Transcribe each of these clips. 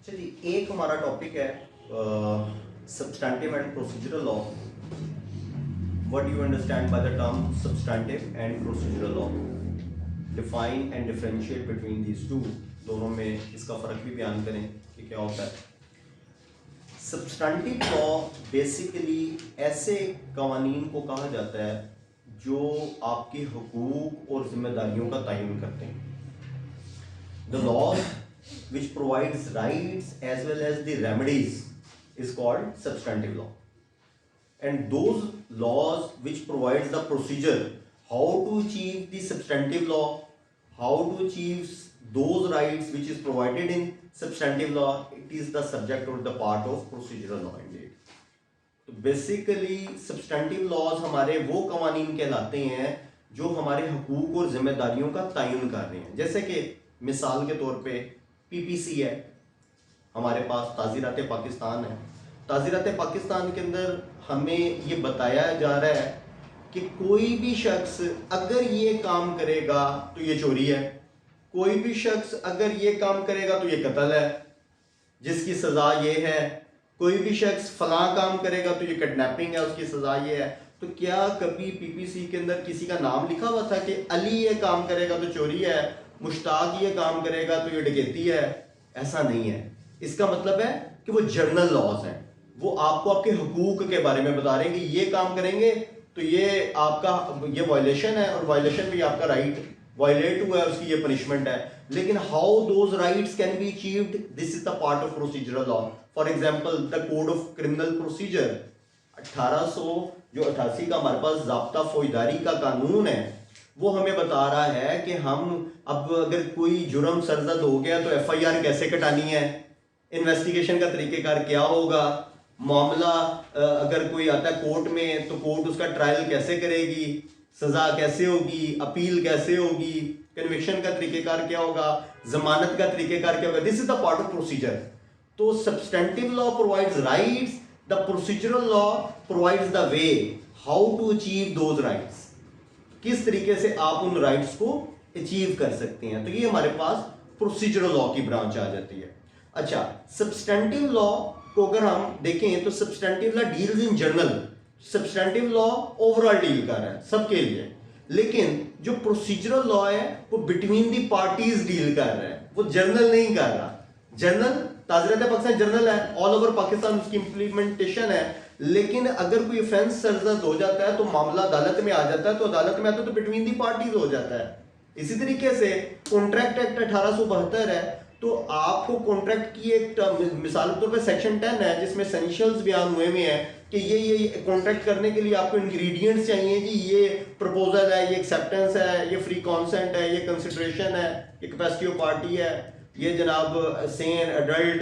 चलिए, एक हमारा टॉपिक है substantive and procedural law. What do you understand by the term substantive and procedural law? Define and differentiate between these two. दोनों में इसका फ़र्क भी बयान करें कि क्या होता है। सब्सटैंटिव लॉ बेसिकली ऐसे कवानीन को कहा जाता है जो आपके हुकूक और जिम्मेदारियों का तयन करते हैं। The law which provides rights as well as the remedies is called substantive law, and those laws which provides the procedure how to achieve the substantive law, how to achieve those rights which is provided in substantive law, it is the subject or the part of procedural law indeed. तो basically substantive laws हमारे वो कवानीन कहलाते हैं जो हमारे हुकूक और जिम्मेदारियों का तयन कर रहे हैं। जैसे कि मिसाल के तौर पे पीपीसी है, हमारे पास ताज़ीरात पाकिस्तान है। ताज़ीरात पाकिस्तान के अंदर हमें ये बताया जा रहा है कि कोई भी शख्स अगर ये काम करेगा तो ये चोरी है, कोई भी शख्स अगर ये काम करेगा तो ये कत्ल है जिसकी सज़ा ये है, कोई भी शख्स फलां काम करेगा तो ये किडनैपिंग है उसकी सज़ा ये है। तो क्या कभी पीपीसी के अंदर किसी का नाम लिखा हुआ था कि अली ये काम करेगा तो चोरी है, मुश्ताक ये काम करेगा तो ये डकैती है? ऐसा नहीं है। इसका मतलब है कि वो जर्नल लॉज हैं, वो आपको आपके हुकूक के बारे में बता रहे हैं कि ये काम करेंगे तो ये आपका ये वायलेशन है और वायलेशन भी आपका राइट वायलेट हुआ है, उसकी ये पनिशमेंट है। लेकिन how those rights can be achieved, this is the part of procedural law. For example the code of criminal procedure 1888 का हमारे पास ज़ाब्ता फौजदारी का कानून है, वो हमें बता रहा है कि हम अब अगर कोई जुर्म सरजद हो गया तो एफआईआर कैसे कटानी है, इन्वेस्टिगेशन का तरीक़ेकार क्या होगा, मामला अगर कोई आता है कोर्ट में तो कोर्ट उसका ट्रायल कैसे करेगी, सज़ा कैसे होगी, अपील कैसे होगी, कन्विक्शन का तरीक़ेकार क्या होगा, जमानत का तरीक़ेकार क्या होगा। This is the part of procedure. तो substantive law provides rights, the procedural law provides the way how to achieve those rights, किस तरीके से आप उन राइट्स को अचीव कर सकते हैं। तो ये हमारे पास प्रोसीजरल लॉ की ब्रांच आ जाती है। अच्छा, सब्सटेंटिव लॉ को अगर हम देखें तो substantive law deals in general, substantive law overall deal कर रहा है सबके लिए, लेकिन जो प्रोसीजरल लॉ है वो बिटवीन दी पार्टीज डील कर रहा है, वो जर्नल नहीं कर रहा। जर्नल ताज़ीरात पाकिस्तान जर्नल है, ऑल ओवर पाकिस्तान उसकी इंप्लीमेंटेशन है, लेकिन अगर कोई ऑफेंस सरजद हो जाता है तो मामला अदालत में आ जाता है, तो अदालत में आता है तो बिटवीन दी पार्टीज हो जाता है। इसी तरीके से कॉन्ट्रैक्ट एक्ट 1872 है, तो आपको कॉन्ट्रैक्ट की एक मिसाल के तौर पर सेक्शन 10 है जिसमें एसेंशियल्स बयान हुए में है कि ये कॉन्ट्रैक्ट करने के लिए आपको इंग्रेडिएंट्स चाहिए जी, ये प्रपोजल है, ये एक्सेप्टेंस है, ये फ्री कॉन्सेंट है, ये कंसिडरेशन है, ये कैपेसिटी ऑफ पार्टी है, ये जनाब Sen adult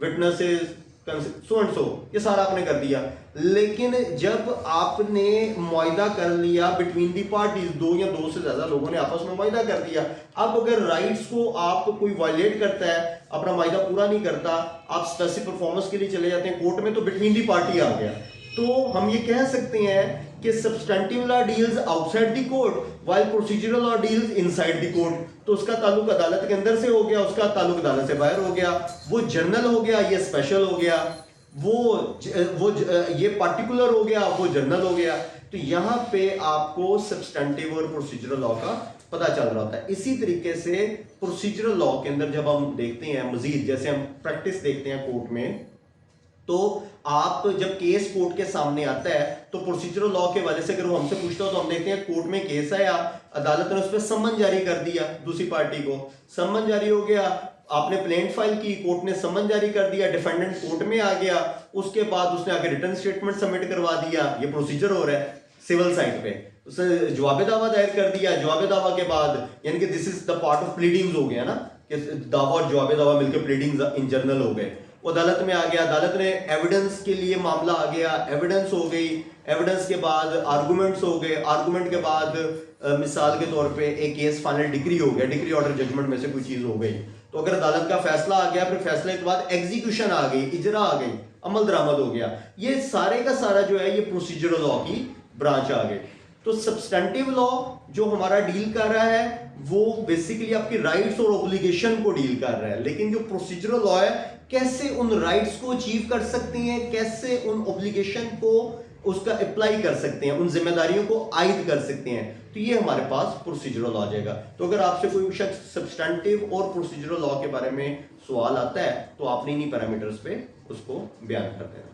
witnesses so and so, ये सारा आपने कर दिया। लेकिन जब आपने मुआहिदा कर लिया बिटवीन दी पार्टीज, दो या दो से ज्यादा लोगों ने आपस में मुआहिदा कर दिया, अब अगर राइट्स को आप कोई वायलेट करता है, अपना मुआहिदा पूरा नहीं करता, आप स्पेसिफिक परफॉर्मेंस के लिए चले जाते हैं कोर्ट में, तो बिटवीन दी पार्टी आ गया। तो हम ये कह सकते हैं कि substantive law deals outside the court while procedural law deals inside the court. तो उसका ताल्लुक अदालत के अंदर से हो गया, उसका ताल्लुक अदालत से बाहर हो गया, वो जनरल हो गया, ये स्पेशल हो गया, वो ये पार्टिकुलर हो गया, वो जनरल हो गया। तो यहाँ पे आपको सब्सटेंटिव और प्रोसीजरल लॉ का पता चल रहा होता है। इसी तरीके से प्रोसीजरल लॉ के अंदर जब हम देखते हैं मजीद, जैसे हम प्रैक्टिस देखते हैं कोर्ट में, तो आप जब केस कोर्ट के सामने आता है तो प्रोसीजरल लॉ के वाले से अगर वो हमसे पूछता हो तो हम देखते हैं कोर्ट में केस आया, अदालत ने उस पर समन जारी कर दिया, दूसरी पार्टी को समन जारी हो गया, आपने प्लेंट फाइल की, कोर्ट ने समन जारी कर दिया, डिफेंडेंट कोर्ट में आ गया, उसके बाद उसने आगे रिटर्न स्टेटमेंट सबमिट करवा दिया, ये प्रोसीजर हो रहा है सिविल साइड पे, उसने जवाब दावा दायर कर दिया, जवाब दावा के बाद यानी कि this is the part of pleadings हो गया ना, कि दावा और जवाब दावा मिलकर प्लीडिंग्स इन जनरल हो गए, अदालत में आ गया, अदालत ने एविडेंस के लिए मामला आ गया, एविडेंस हो गई, एविडेंस के बाद आर्गुमेंट्स हो गए, आर्गुमेंट के बाद मिसाल के तौर पे एक केस फाइनल डिक्री हो गया, डिक्री ऑर्डर जजमेंट में से कोई चीज हो गई, तो अगर अदालत का फैसला आ गया, फिर फैसले के बाद एग्जीक्यूशन आ गई, इजरा आ गई, अमल दरामद हो गया, ये सारे का सारा जो है ये प्रोसीजरल लॉ की ब्रांच आ गई। तो सब्सटेंटिव लॉ जो हमारा डील कर रहा है वो बेसिकली आपकी राइट्स और ऑब्लिगेशन को डील कर रहा है, लेकिन जो प्रोसीजरल लॉ है कैसे उन राइट्स को अचीव कर सकती हैं, कैसे उन ऑब्लिगेशन को उसका अप्लाई कर सकते हैं, उन जिम्मेदारियों को आयद कर सकते हैं, तो ये हमारे पास प्रोसीजरल लॉ आ जाएगा। तो अगर आपसे कोई शख्स सब्सटेंटिव और प्रोसीजरल लॉ के बारे में सवाल आता है तो आपने इन्हीं पैरामीटर्स पे उसको बयान कर देना।